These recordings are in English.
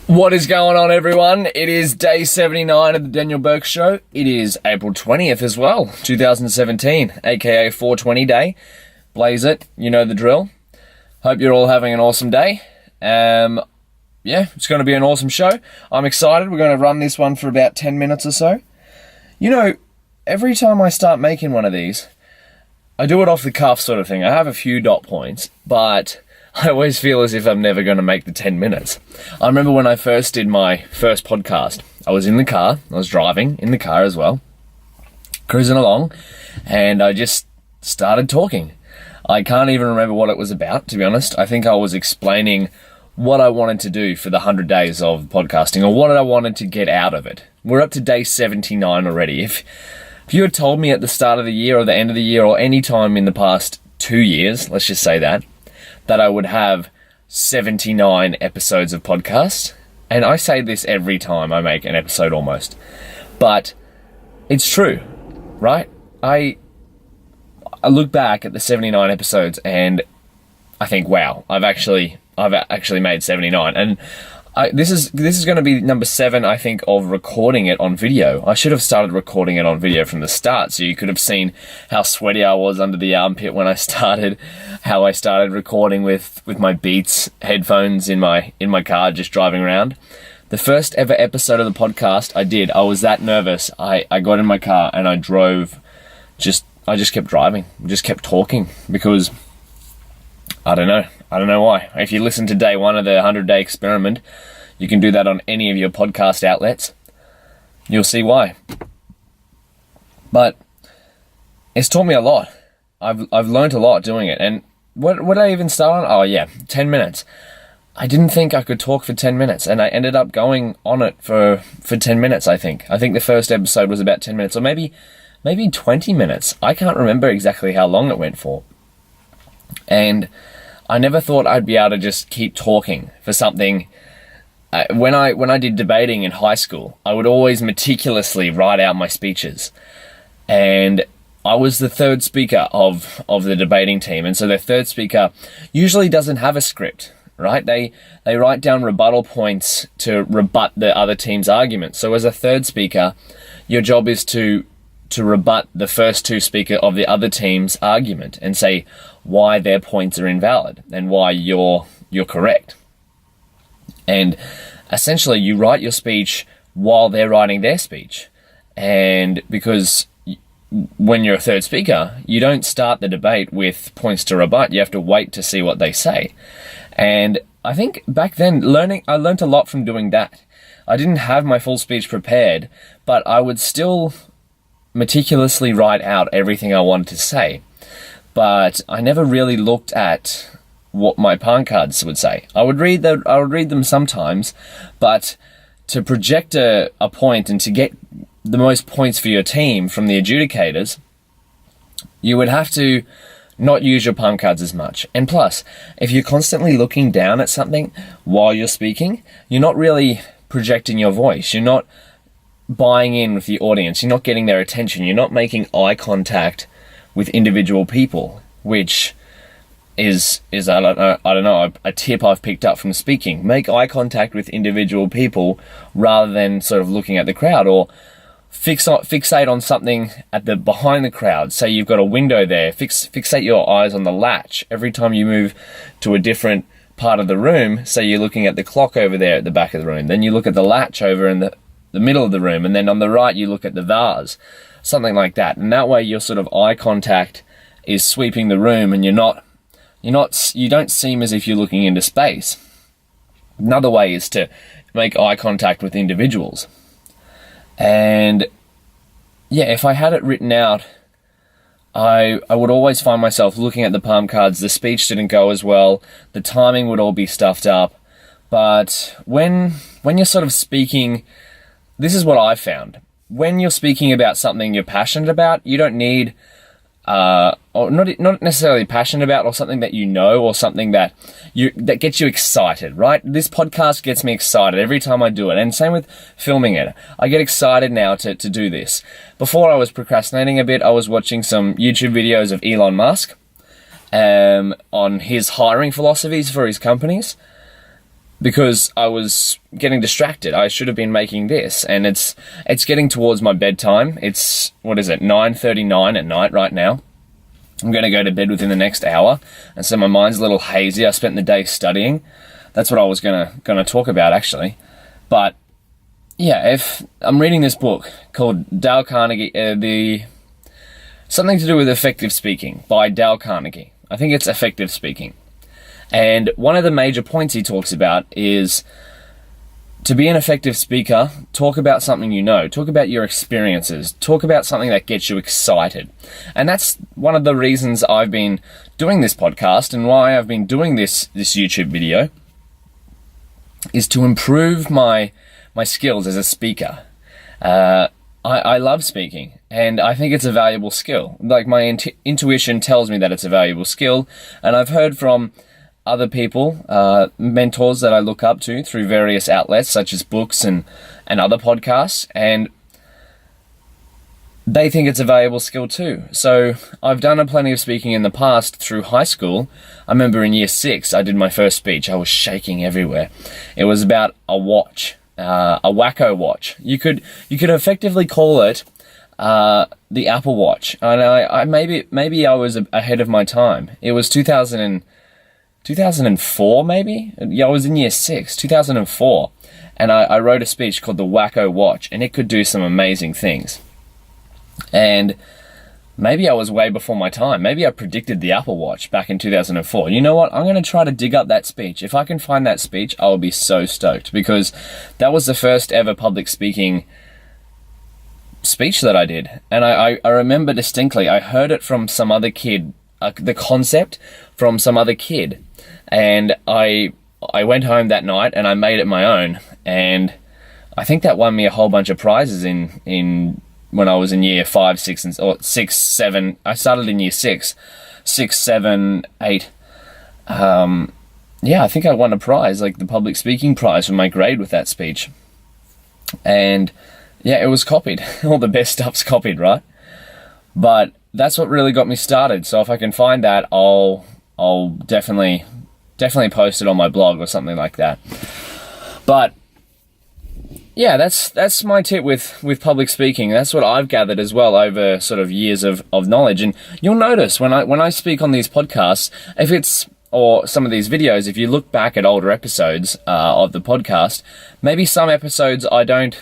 What is going on, everyone? It is day 79 of the Daniel Bourke Show. It is April 20th as well, 2017, aka 420 day. Blaze it, you know the drill. Hope you're all having an awesome day. Yeah, it's going to be an awesome show. I'm excited. We're going to run this one for about 10 minutes or so. You know, every time I start making one of these, I do it off the cuff sort of thing. I have a few dot points, but I always feel as if I'm never going to make the 10 minutes. I remember when I first did my first podcast, I was in the car, I was driving in the car as well, cruising along, and I just started talking. I can't even remember what it was about, to be honest. I think I was explaining what I wanted to do for the 100 days of podcasting, or what I wanted to get out of it. We're up to day 79 already. If you had told me at the start of the year or the end of the year or any time in the past 2 years, let's just say that I would have 79 episodes of podcasts, and I say this every time I make an episode almost, but it's true, right? I look back at the 79 episodes and I think, wow, I've actually made 79, and this is going to be number 7, I think, of recording it on video. I should have started recording it on video from the start, so you could have seen how sweaty I was under the armpit when I started, how I started recording with my Beats headphones in my car, just driving around. The first ever episode of the podcast I was that nervous. I got in my car and I drove, I just kept driving, just kept talking, because I don't know why. If you listen to day 1 of the 100-day experiment, you can do that on any of your podcast outlets. You'll see why. But it's taught me a lot. I've learned a lot doing it. And what did I even start on? Oh yeah, 10 minutes. I didn't think I could talk for 10 minutes, and I ended up going on it for 10 minutes, I think. I think the first episode was about 10 minutes, or maybe 20 minutes. I can't remember exactly how long it went for. And I never thought I'd be able to just keep talking for something. When I did debating in high school, I would always meticulously write out my speeches, and I was the third speaker of the debating team, and so the third speaker usually doesn't have a script, right? They write down rebuttal points to rebut the other team's argument. So as a third speaker, your job is to rebut the first two speakers of the other team's argument and say why their points are invalid and why you're correct. And essentially you write your speech while they're writing their speech. And because when you're a third speaker, you don't start the debate with points to rebut. You have to wait to see what they say. And I think back then I learned a lot from doing that. I didn't have my full speech prepared, but I would still meticulously write out everything I wanted to say. But I never really looked at what my palm cards would say. I would read them sometimes, but to project a point and to get the most points for your team from the adjudicators, you would have to not use your palm cards as much. And plus, if you're constantly looking down at something while you're speaking, you're not really projecting your voice. You're not buying in with the audience. You're not getting their attention. You're not making eye contact with individual people, which is I don't know, a tip I've picked up from speaking. Make eye contact with individual people rather than sort of looking at the crowd, or fixate on something behind the crowd. Say you've got a window there, fixate your eyes on the latch. Every time you move to a different part of the room, say you're looking at the clock over there at the back of the room, then you look at the latch over in the middle of the room, and then on the right you look at the vase, something like that. And that way your sort of eye contact is sweeping the room, and you don't seem as if you're looking into space. Another way is to make eye contact with individuals. And yeah, if I had it written out, I would always find myself looking at the palm cards. The speech didn't go as well, the timing would all be stuffed up. But when you're sort of speaking, this is what I found. When you're speaking about something you're passionate about, you don't need, or not necessarily passionate about, or something that you know, or something that gets you excited, right? This podcast gets me excited every time I do it, and same with filming it. I get excited now to do this. Before I was procrastinating a bit. I was watching some YouTube videos of Elon Musk on his hiring philosophies for his companies. because I was getting distracted. I should have been making this, and it's getting towards my bedtime. It's, 9:39 at night right now. I'm going to go to bed within the next hour, and so my mind's a little hazy. I spent the day studying. That's what I was going to talk about, actually. But yeah, if I'm reading this book called Dale Carnegie, something to do with effective speaking by Dale Carnegie. I think it's effective speaking. And one of the major points he talks about is to be an effective speaker, talk about something you know, talk about your experiences, talk about something that gets you excited. And that's one of the reasons I've been doing this podcast and why I've been doing this YouTube video, is to improve my skills as a speaker. I love speaking, and I think it's a valuable skill. Like, my intuition tells me that it's a valuable skill, and I've heard from other people, mentors that I look up to through various outlets such as books and other podcasts, and they think it's a valuable skill too. So I've done plenty of speaking in the past through high school. I remember in year 6, I did my first speech. I was shaking everywhere. It was about a watch, a Wacko Watch. You could effectively call it the Apple Watch. And I maybe I was ahead of my time. It was 2004 maybe? Yeah, I was in year 6, 2004. And I wrote a speech called the Wacko Watch, and it could do some amazing things. And maybe I was way before my time. Maybe I predicted the Apple Watch back in 2004. You know what? I'm going to try to dig up that speech. If I can find that speech, I will be so stoked, because that was the first ever public speaking speech that I did. And I remember distinctly, I heard it from some other kid, the concept from some other kid. And I went home that night and I made it my own. And I think that won me a whole bunch of prizes in when I was in year 5, 6, or 6, 7. I started in year 6, 7, 8. I think I won a prize, like the public speaking prize, for my grade with that speech. And yeah, it was copied. All the best stuff's copied, right? But that's what really got me started. So if I can find that, I'll definitely post it on my blog or something like that. But yeah, that's my tip with public speaking. That's what I've gathered as well over sort of years of knowledge. And you'll notice when I speak on these podcasts, or some of these videos, if you look back at older episodes of the podcast, maybe some episodes I don't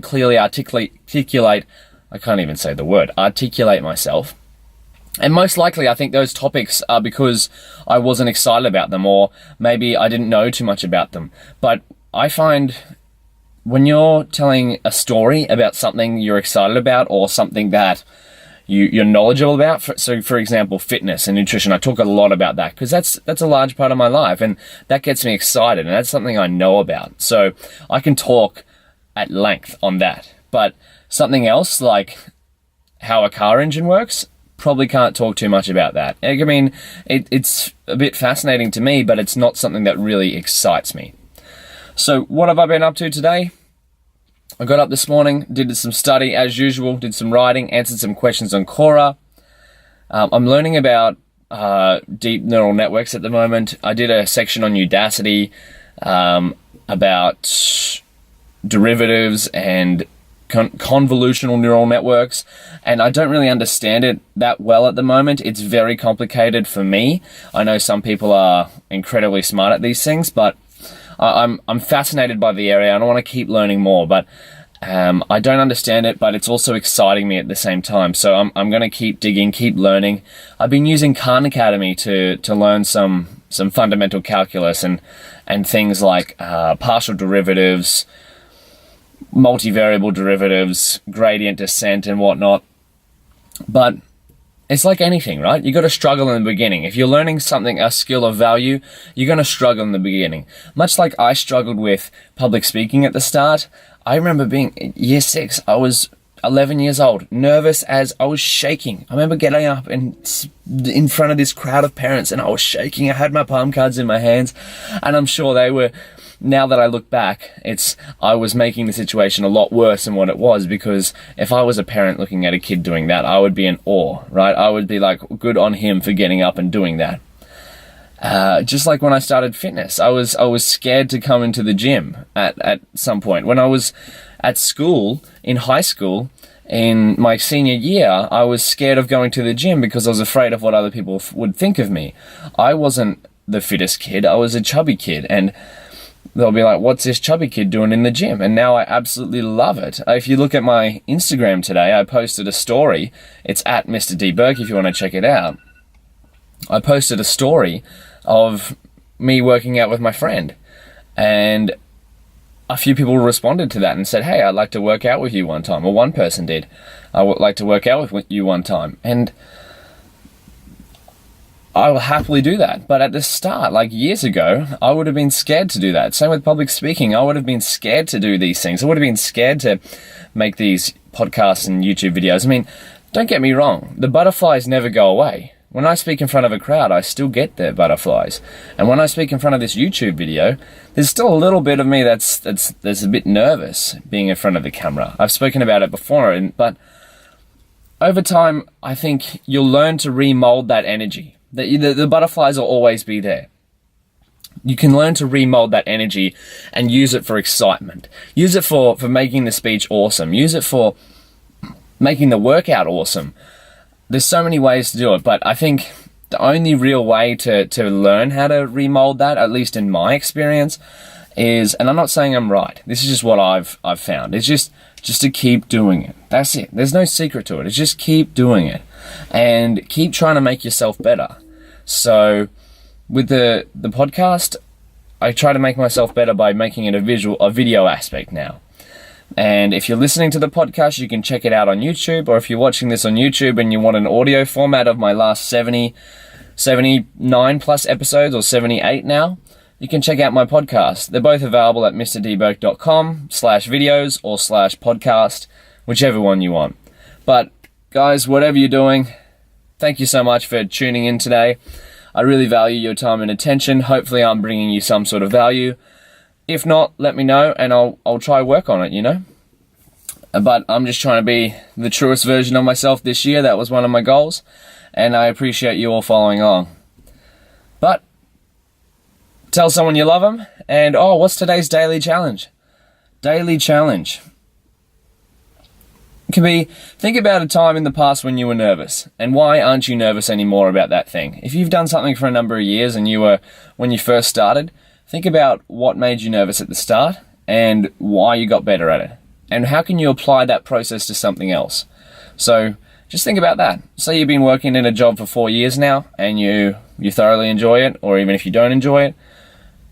clearly articulate. I can't even say the word, articulate myself. And most likely, I think those topics are because I wasn't excited about them, or maybe I didn't know too much about them. But I find when you're telling a story about something you're excited about, or something that you're knowledgeable about, so for example, fitness and nutrition, I talk a lot about that because that's a large part of my life, and that gets me excited, and that's something I know about. So I can talk at length on that. But something else, like how a car engine works, probably can't talk too much about that. I mean, it's a bit fascinating to me, but it's not something that really excites me. So what have I been up to today? I got up this morning, did some study as usual, did some writing, answered some questions on Quora. I'm learning about deep neural networks at the moment. I did a section on Udacity about derivatives and convolutional neural networks, and I don't really understand it that well at the moment. It's very complicated for me. I know some people are incredibly smart at these things, but I'm fascinated by the area and I want to keep learning more, but I don't understand it, but it's also exciting me at the same time. So I'm going to keep digging, keep learning. I've been using Khan Academy to learn some fundamental calculus and things like partial derivatives, multivariable derivatives, gradient descent and whatnot. But it's like anything, right? You got to struggle in the beginning. If you're learning something, a skill of value, you're going to struggle in the beginning. Much like I struggled with public speaking at the start. I remember being in year 6. I was 11 years old, nervous as I was shaking. I remember getting up and in front of this crowd of parents, and I was shaking. I had my palm cards in my hands, and I'm sure they were. Now that I look back, I was making the situation a lot worse than what it was, because if I was a parent looking at a kid doing that, I would be in awe, right? I would be like, good on him for getting up and doing that. Just like when I started fitness, I was scared to come into the gym at some point. When I was at school, in high school, in my senior year, I was scared of going to the gym because I was afraid of what other people would think of me. I wasn't the fittest kid. I was a chubby kid, and they'll be like, what's this chubby kid doing in the gym? And now I absolutely love it. If you look at my Instagram today, I posted a story. It's at Mr. D. Bourke if you want to check it out. I posted a story of me working out with my friend, and a few people responded to that and said, hey, I'd like to work out with you one time. Or one person did. I would like to work out with you one time. And I will happily do that. But at the start, like years ago, I would have been scared to do that. Same with public speaking. I would have been scared to do these things. I would have been scared to make these podcasts and YouTube videos. I mean, don't get me wrong. The butterflies never go away. When I speak in front of a crowd, I still get the butterflies. And when I speak in front of this YouTube video, there's still a little bit of me that's a bit nervous being in front of the camera. I've spoken about it before, but over time, I think you'll learn to remold that energy. The butterflies will always be there. You can learn to remold that energy and use it for excitement. Use it for making the speech awesome. Use it for making the workout awesome. There's so many ways to do it, but I think the only real way to learn how to remold that, at least in my experience, is, and I'm not saying I'm right, this is just what I've found, it's just to keep doing it. That's it. There's no secret to it. It's just keep doing it and keep trying to make yourself better. So with the podcast, I try to make myself better by making it a video aspect now. And if you're listening to the podcast, you can check it out on YouTube, or if you're watching this on YouTube and you want an audio format of my last 79 plus episodes, or 78 now, you can check out my podcast. They're both available at mrdbourke.com/videos or /podcast, whichever one you want. But guys, whatever you're doing, thank you so much for tuning in today. I really value your time and attention. Hopefully I'm bringing you some sort of value. If not, let me know and I'll try work on it, you know. But I'm just trying to be the truest version of myself this year. That was one of my goals, and I appreciate you all following along. But tell someone you love them. And what's today's daily challenge? Daily challenge. It can be, think about a time in the past when you were nervous, and why aren't you nervous anymore about that thing? If you've done something for a number of years and when you first started, think about what made you nervous at the start and why you got better at it. And how can you apply that process to something else? So just think about that. Say you've been working in a job for 4 years now and you thoroughly enjoy it, or even if you don't enjoy it.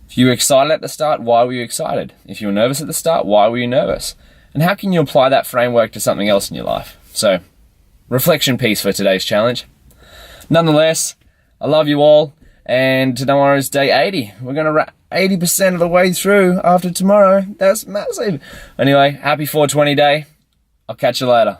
If you were excited at the start, why were you excited? If you were nervous at the start, why were you nervous? And how can you apply that framework to something else in your life? So, reflection piece for today's challenge. Nonetheless, I love you all. And tomorrow's day 80. We're going to wrap 80% of the way through after tomorrow. That's massive. Anyway, happy 420 day. I'll catch you later.